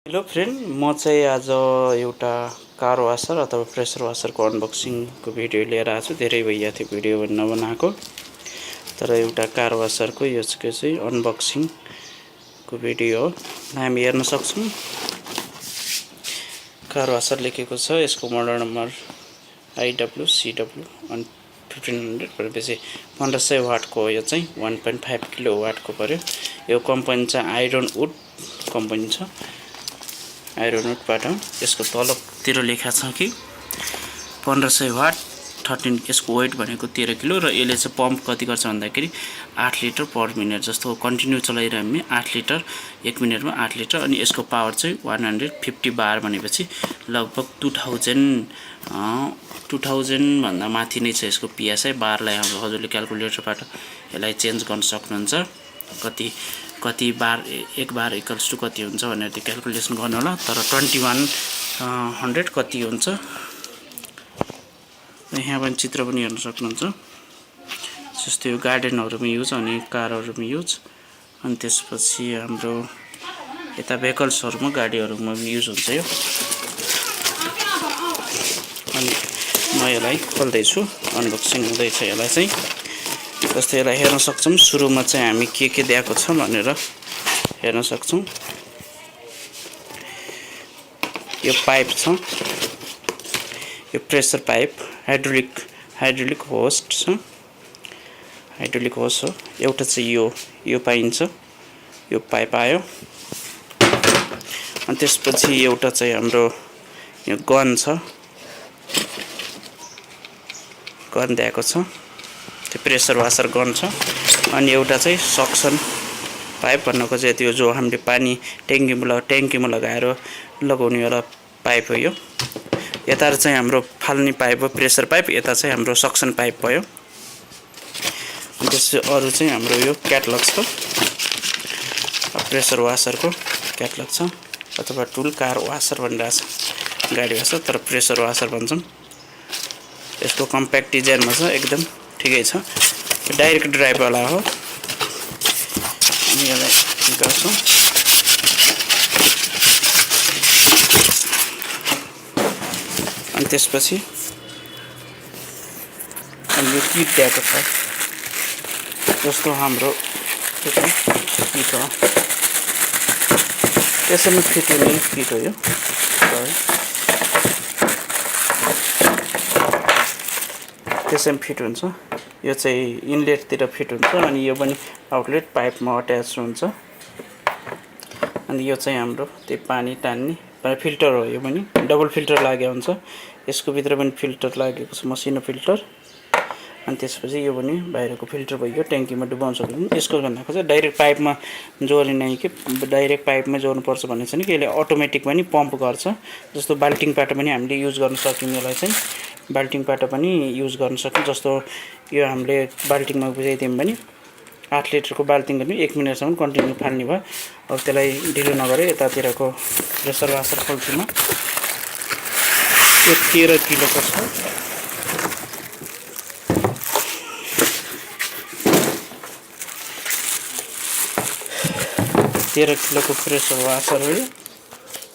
Hello friend, म चाहिँ आज एउटा कार वासर अथवा प्रेसर वासरको अनबक्सिङको भिडियो लिएर आएको छु। धेरै भइएको थियो भिडियो नबनाएको, तर एउटा कार वासरको यो चाहिँ अनबक्सिङको भिडियो हो। हामी हेर्न सक्छौँ कार वासर लेखेको छ। यसको मोडल नम्बर IWCW 1500 भनेपछि 1500 वाटको हो। यो चाहिँ 1.5 किलो वाटको पर्यो। यो कम्पनी चाहिँ आइरन वुड कम्पनी छ। आइरन वुडबाट यसको तलतिर लेखा छ कि 1500 वाट 13। यसको वेट भनेको 13 किलो र यसले चाहिँ पम्प कति गर्छ भन्दाखेरि 8 लिटर पर मिनट जस्तो कन्टिन्यू चलाइरहने 8 लिटर 1 मिनटमा 8 लिटर। अनि यसको पावर चाहिँ 150 बार भनेपछि लगभग 2000 भन्दा माथि नै छ यसको PSI। बारलाई हजुरले क्याल्कुलेटरबाट यसलाई चेन्ज गर्न सक्नुहुन्छ। कति बार एक बार इक्वल्स टु कति हुन्छ भनेर त्यो क्याल्कुलेसन गर्नु होला। तर 2100 कति हुन्छ यहाँ पनि चित्र पनि हेर्न सक्नुहुन्छ। जस्तै यो गार्डनहरुमा युज अनि कारहरुमा युज, अनि त्यसपछि हाम्रो यता भेहिकल्सहरुमा गाडीहरुमा युज हुन्छ यो। अनि म यसलाई खोल्दै छु, अनबक्सिङ हुँदैछ यसलाई चाहिँ। जस्तै यसलाई हेर्न सक्छौं, सुरुमा चाहिँ हामी के दिएको छ भनेर हेर्न सक्छौं। यो पाइप छ, यो प्रेसर पाइप, हाइड्रोलिक होस्ट छ, हाइड्रोलिक होस्ट हो। एउटा चाहिँ यो पाइन्छ, यो पाइप आयो। अनि त्यसपछि एउटा चाहिँ हाम्रो यो गन छ, गन दिएको छ, त्यो प्रेसर वासर गन छ। अनि एउटा चाहिँ सक्सन पाइप भन्नको चाहिँ त्यो जो हामीले पानी ट्याङ्कीमा लगाएर लगाउने वाला पाइप हो यो। यता चाहिँ हाम्रो फाल्ने पाइप हो प्रेसर पाइप, यता चाहिँ हाम्रो सक्सन पाइप भयो। अनि त्यसपछि अरु चाहिँ हाम्रो यो क्याटलग छ, प्रेसर वासरको क्याटलग छ, अथवा टुल कार वासर भनिरहेको छ, गाडी वासर तर प्रेसर वासर भन्छौं। यसको कम्प्याक्ट डिजाइनमा छ, एकदम ठिकै छ। डाइरेक्ट ड्राइभ वाला हो। यसलाई गर्छौं। अनि त्यसपछि यो किट दिएको छ, जस्तो हाम्रो किट हो, त्यसैमा फिट हुने किट हो यो। त्यसैमा फिट हुन्छ। यो चाहिँ इनलेटतिर फिट हुन्छ, अनि यो पनि आउटलेट पाइपमा अट्याच हुन्छ। अनि यो चाहिँ हाम्रो त्यो पानी तान्ने फिल्टर हो। यो पनि डबल फिल्टर लागेको हुन्छ, यसको भित्र पनि फिल्टर लागेको छ, मसिनो फिल्टर। अनि त्यसपछि यो पनि बाहिरको फिल्टर भयो, ट्याङ्कीमा डुबाउन सक्दैन। यसको भन्नाको चाहिँ डाइरेक्ट पाइपमा जोड्ने कि डाइरेक्ट पाइपमा जोड्नु पर्छ भन्ने छैन कि, यसले अटोमेटिक पनि पम्प गर्छ। जस्तो बाल्टिङबाट पनि हामीले युज गर्न सकिन्छ। यसलाई चाहिँ बाल्टिङबाट पनि युज गर्न सकिन्छ। जस्तो यो हामीले बाल्टिङमा बुझाइदियौँ भने 8 लिटरको बाल्टिङ पनि 1 मिनेटसम्म कन्टिन्यू फाल्ने भयो। अब त्यसलाई ढिलो नगरे यतातिरको प्रेसर वासर खोल्छु म। यो 13 किलोको छ। 13 किलोको प्रेसर वासर हो।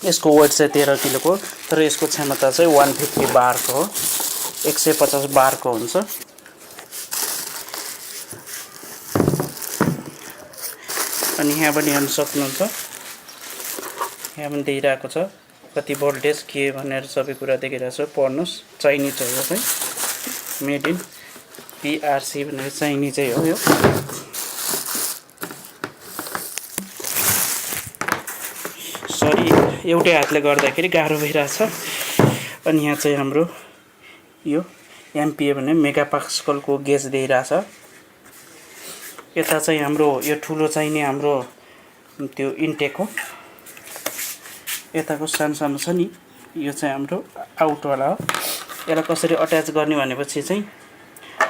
यसको वेट चाहिँ 13 किलोको, तर यसको क्षमता चाहिँ 150 बारको हो, 150 बारको हुन्छ। अनि यहाँ पनि हेर्न सक्नुहुन्छ, यहाँ पनि दिइरहेको छ कति भोल्टेज के भनेर सबै कुरा देखिरहेको छ। पढ्नुस्, चाइनिज हो यो चाहिँ, मेड इन PRC भनेर चाइनिज हो यो। सरी, एउटै हातले गर्दाखेरि गाह्रो भइरहेछ। अनि यहाँ चाहिँ हाम्रो यो MPA भन्ने मेगापास्कलको गेज दिइरहेछ। यता चाहिँ हाम्रो यो ठुलो चाहिने हाम्रो त्यो इन्टेक हो। यताको सानो छ नि, यो चाहिँ हाम्रो आउटवाला हो। यसलाई कसरी अट्याच गर्ने भनेपछि चाहिँ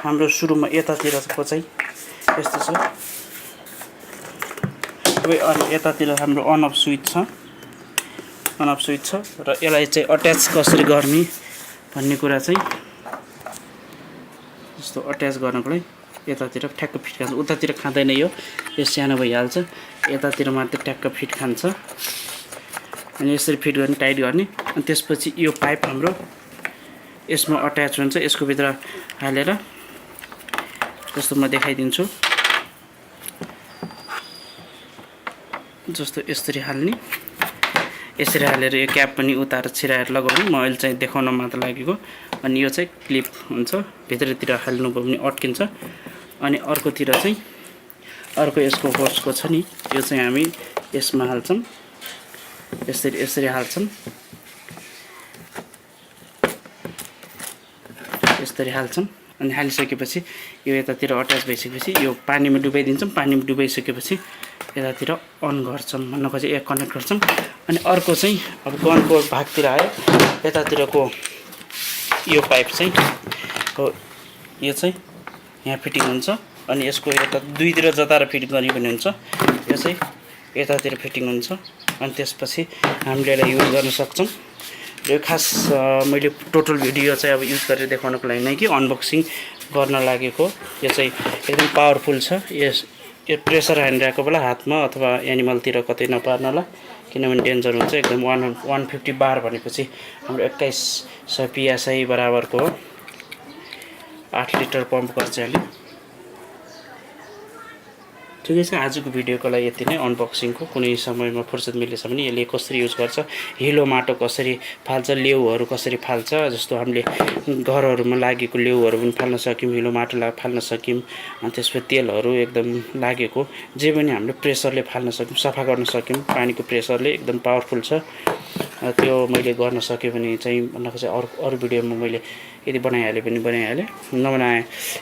हाम्रो सुरुमा यतातिरको चाहिँ यस्तो छ। अनि यतातिर हाम्रो अन अफ स्विच छ, र यसलाई चाहिँ अट्याच कसरी गर्ने भन्ने कुरा चाहिँ जस्तो अट्याच गर्नको लागि यतातिर ठ्याक्क फिट खान्छ, उतातिर खाँदैन। यो सानो भइहाल्छ, यतातिर मात्र ठ्याक्क फिट खान्छ। अनि यसरी फिट गर्ने टाइट गर्ने अनि त्यसपछि यो पाइप हाम्रो यसमा अट्याच हुन्छ यसको भित्र हालेर जस्तो म देखाइदिन्छु जस्तो यसरी हाल्ने यसरी हालेर यो क्याप पनि उतार छिराएर लगाउने म अहिले चाहिँ देखाउन मात्र लागेको अनि यो चाहिँ क्लिप हुन्छ भित्रतिर हाल्नुभयो भने अड्किन्छ अनि अर्कोतिर चाहिँ अर्को यसको होस्टको छ नि यो चाहिँ हामी यसमा हाल्छौं यसरी हाल्छौं यसरी हाल्छौं अनि हालिसकेपछि यो यतातिर अट्याच भइसकेपछि यो पानीमा डुबाइदिन्छौं पानीमा डुबाइसकेपछि यतातिर अन गर्छौं भन्न खोजे एक कनेक्ट गर्छौं अनि अर्को चाहिँ अब गनको भागतिर आयो यतातिरको यो पाइप चाहिँ हो यो चाहिँ यहाँ फिटिङ हुन्छ अनि यसको यता दुईतिर जताएर फिट गर्ने पनि हुन्छ यो चाहिँ यतातिर फिटिङ हुन्छ अनि त्यसपछि हामीले यसलाई युज गर्न सक्छौं यो खास मैले टोटल भिडियो चाहिँ अब युज गरेर देखाउनको लागि नै कि अनबक्सिङ गर्न लागेको यो चाहिँ एकदम पावरफुल छ यो प्रेसर हानिरहेको बेला हातमा अथवा एनिमलतिर कतै नपार्नला किनभने डेन्जर हुन्छ एकदम 150 बार भनेपछि हाम्रो 2100 psi बराबरको हो 8 लिटर पम्प गर्छ यसले ठिकै छ आजको भिडियोको लागि यति नै अनबक्सिङको कुनै समयमा फुर्सद मिलेछ भने यसले कसरी युज गर्छ हिलो माटो कसरी फाल्छ लेउहरू कसरी फाल्छ जस्तो हामीले घरहरुमा लागेको लेउहरू पनि फाल्न सक्यौं हिलो माटो फाल्न सक्यौं अनि त्यसपछि तेलहरू एकदम लागेको जे पनि हामीले प्रेसरले फाल्न सक्यौं सफा गर्न सक्यौं पानीको प्रेसरले एकदम पावरफुल छ त्यो मैले गर्न सके भने चाहिँ भन्नको चाहिँ अरु भिडियोमा मैले यदि बनाइहाले पनि बनाइहाले नबनाए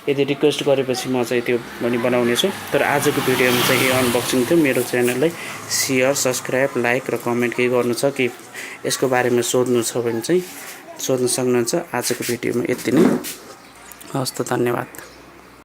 यदि रिक्वेस्ट गरेपछि म चाहिँ त्यो पनि बनाउने छु तर आजको भिडियोमा चाहिँ यो अनबक्सिङ थियो मेरो च्यानललाई शेयर सब्स्क्राइब लाइक र कमेन्ट केही गर्नु छ कि यसको बारेमा सोध्नु छ भने चाहिँ सोध्न सक्नुहुन्छ आजको भिडियोमा यति नै हस् त धन्यवाद।